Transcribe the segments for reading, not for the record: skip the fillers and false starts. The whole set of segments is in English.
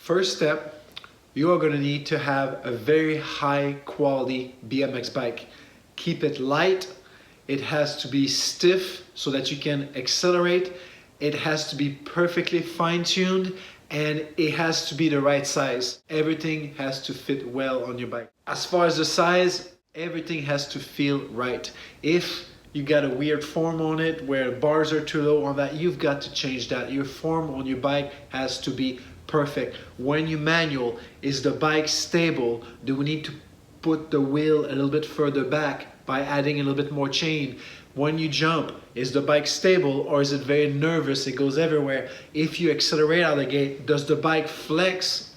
First step, you are going to need to have a very high quality BMX bike. Keep it light. It has to be stiff so that you can accelerate. It has to be perfectly fine-tuned, and it has to be the right size. Everything has to fit well on your bike. As far as the size, everything has to feel right. If you got a weird form on it where bars are too low on that, you've got to change that. Your form on your bike has to be perfect. When you manual, is the bike stable? Do we need to put the wheel a little bit further back by adding a little bit more chain? When you jump, is the bike stable or is it very nervous? It goes everywhere. If you accelerate out of the gate, does the bike flex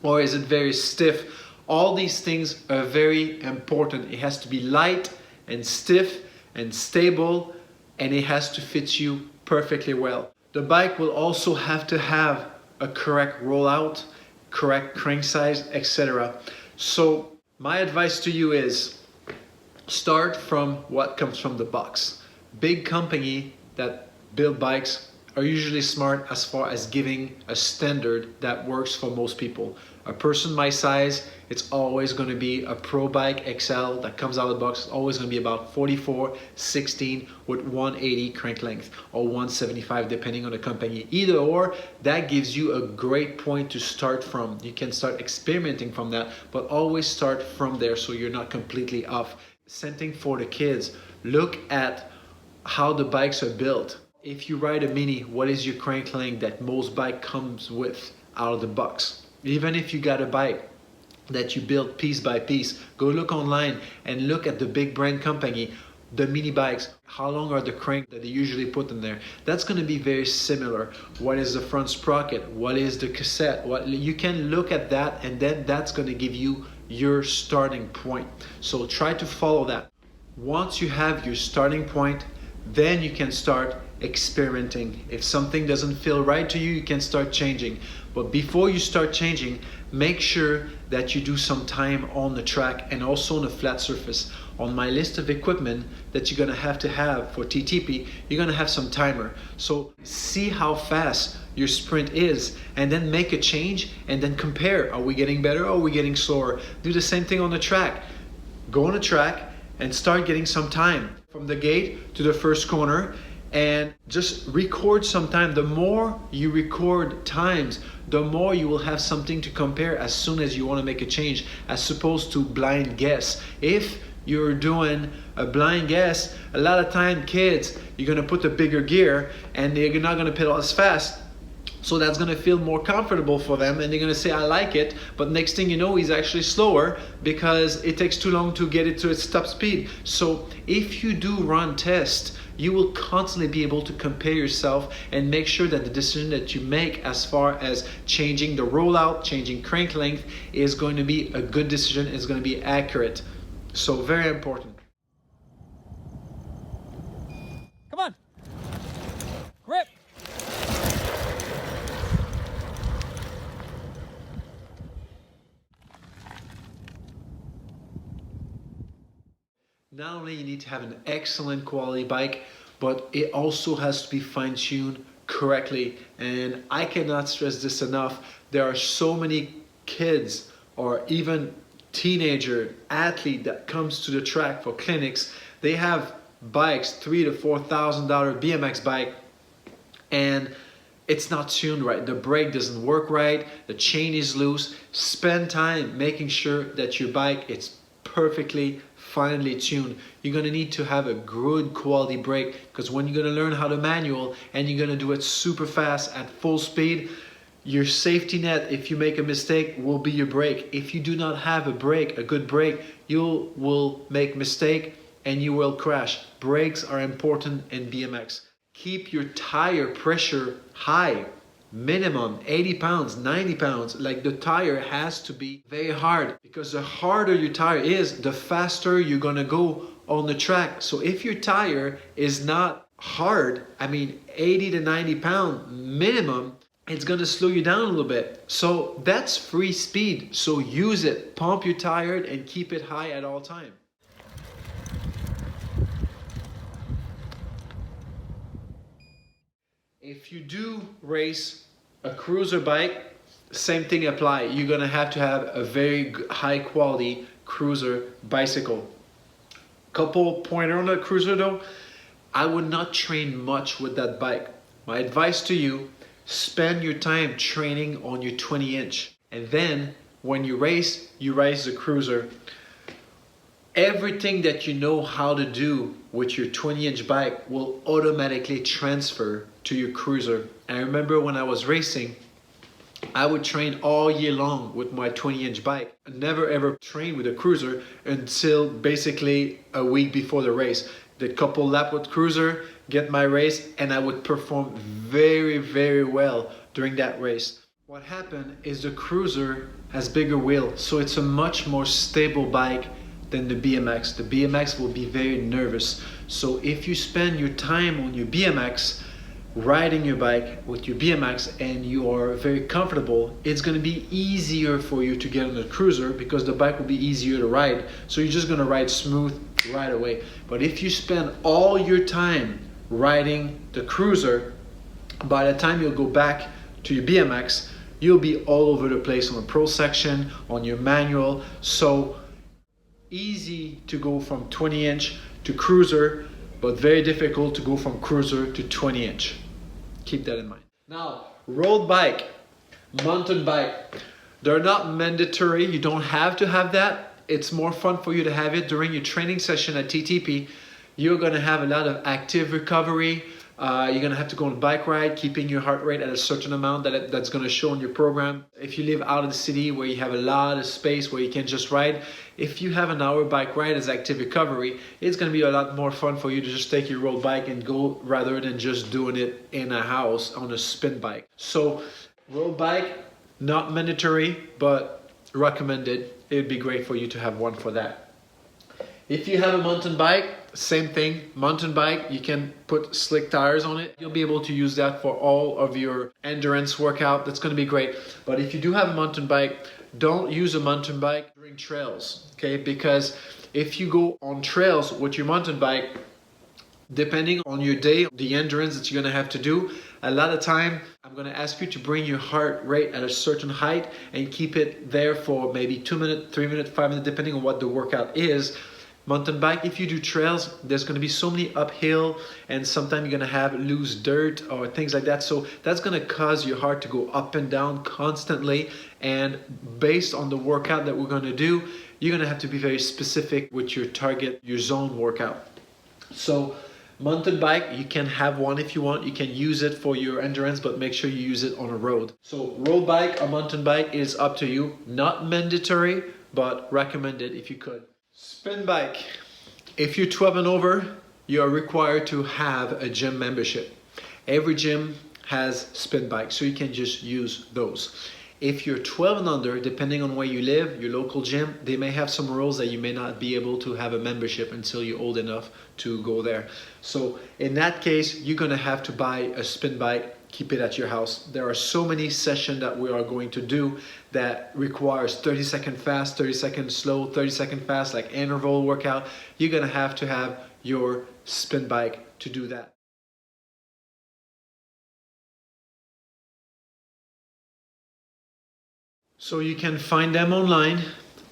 or is it very stiff? All these things are very important. It has to be light and stiff and stable, and it has to fit you perfectly well. The bike will also have to have a correct rollout, correct crank size, etc. So my advice to you is start from what comes from the box. Big company that build bikes are usually smart as far as giving a standard that works for most people. A person my size, it's always going to be a Pro Bike XL that comes out of the box. It's always going to be about 44/16 with 180 crank length or 175 depending on the company. Either or, that gives you a great point to start from. You can start experimenting from that, but always start from there so you're not completely off. Same thing for the kids. Look at how the bikes are built. If you ride a Mini, what is your crank length that most bike comes with out of the box? Even if you got a bike that you build piece by piece, go look online and look at the big brand company, the mini bikes, how long are the crank that they usually put in there. That's going to be very similar. What is the front sprocket? What is the cassette? What you can look at that, and then that's going to give you your starting point. So try to follow that. Once you have your starting point, then you can start experimenting. If something doesn't feel right to you, you can start changing. But before you start changing, make sure that you do some time on the track and also on a flat surface. On my list of equipment that you're gonna have to have for TTP, you're gonna have some timer. So see how fast your sprint is and then make a change and then compare. Are we getting better or are we getting slower? Do the same thing on the track. Go on the track and start getting some time from the gate to the first corner, and just record some time. The more you record times, the more you will have something to compare as soon as you want to make a change, as opposed to blind guess. If you're doing a blind guess, a lot of time kids, you're going to put a bigger gear and they're not going to pedal as fast. So that's going to feel more comfortable for them and they're going to say, I like it. But next thing you know, he's actually slower because it takes too long to get it to its top speed. So if you do run tests, you will constantly be able to compare yourself and make sure that the decision that you make as far as changing the rollout, changing crank length is going to be a good decision, is going to be accurate. So very important. Come on. Grip. Not only you need to have an excellent quality bike, but it also has to be fine-tuned correctly. And I cannot stress this enough. There are so many kids or even teenager athlete that comes to the track for clinics. They have bikes, $3,000 to $4,000 BMX bike, and it's not tuned right. The brake doesn't work right. The chain is loose. Spend time making sure that your bike is perfectly finely tuned. You're going to need to have a good quality brake, because when you're going to learn how to manual and you're going to do it super fast at full speed, your safety net, if you make a mistake, will be your brake. If you do not have a brake, a good brake, you will make mistake and you will crash. Brakes are important in BMX. Keep your tire pressure high. Minimum 80 pounds, 90 pounds. Like, the tire has to be very hard, because the harder your tire is, the faster you're gonna go on the track. So if your tire is not hard, I mean 80 to 90 pound minimum, it's gonna slow you down a little bit. So that's free speed. So use it, pump your tire and keep it high at all time. If you do race a cruiser bike, same thing apply. You're gonna have to have a very high quality cruiser bicycle. Couple pointer on the cruiser though, I would not train much with that bike. My advice to you, spend your time training on your 20-inch. And then when you race the cruiser. Everything that you know how to do with your 20-inch bike will automatically transfer to your cruiser. And I remember when I was racing, I would train all year long with my 20-inch bike. I never ever trained with a cruiser until basically a week before the race. Did a couple laps with cruiser, get my race, and I would perform very, very well during that race. What happened is the cruiser has bigger wheels, so it's a much more stable bike than the BMX. The BMX will be very nervous. So if you spend your time on your BMX, riding your bike with your BMX, and you are very comfortable, it's going to be easier for you to get on the cruiser because the bike will be easier to ride. So you're just going to ride smooth right away. But if you spend all your time riding the cruiser, by the time you'll go back to your BMX, you'll be all over the place on the pro section, on your manual. So easy to go from 20-inch to cruiser, but very difficult to go from cruiser to 20-inch. Keep that in mind. Now, road bike, mountain bike, they're not mandatory. You don't have to have that. It's more fun for you to have it during your training session at TTP. You're gonna have a lot of active recovery. You're gonna have to go on a bike ride, keeping your heart rate at a certain amount that's gonna show on your program. If you live out of the city where you have a lot of space where you can just ride, if you have an hour bike ride as active recovery, it's gonna be a lot more fun for you to just take your road bike and go rather than just doing it in a house on a spin bike. So road bike, not mandatory, but recommended. It'd be great for you to have one for that. If you have a mountain bike, same thing. Mountain bike, you can put slick tires on it. You'll be able to use that for all of your endurance workout. That's going to be great. But if you do have a mountain bike, don't use a mountain bike during trails, okay? Because if you go on trails with your mountain bike, depending on your day, the endurance that you're going to have to do, a lot of time, I'm going to ask you to bring your heart rate at a certain height and keep it there for maybe 2 minutes, 3 minutes, 5 minutes, depending on what the workout is. Mountain bike, if you do trails, there's going to be so many uphill, and sometimes you're going to have loose dirt or things like that. So that's going to cause your heart to go up and down constantly. And based on the workout that we're going to do, you're going to have to be very specific with your target, your zone workout. So mountain bike, you can have one if you want. You can use it for your endurance, but make sure you use it on a road. So road bike or mountain bike is up to you. Not mandatory, but recommended if you could. Spin bike. If you're 12 and over, you are required to have a gym membership. Every gym has spin bikes, so you can just use those. If you're 12 and under, depending on where you live, your local gym, they may have some rules that you may not be able to have a membership until you're old enough to go there. So in that case, you're gonna have to buy a spin bike, keep it at your house. There are so many sessions that we are going to do that requires 30 second fast, 30 second slow, 30 second fast, like interval workout. You're gonna have to have your spin bike to do that. So you can find them online,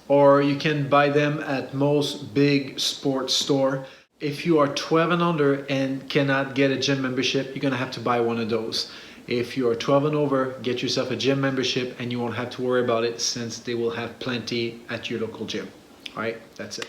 or you can buy them at most big sports store. If you are 12 and under and cannot get a gym membership, you're gonna have to buy one of those. If you are 12 and over, get yourself a gym membership and you won't have to worry about it since they will have plenty at your local gym. All right, that's it.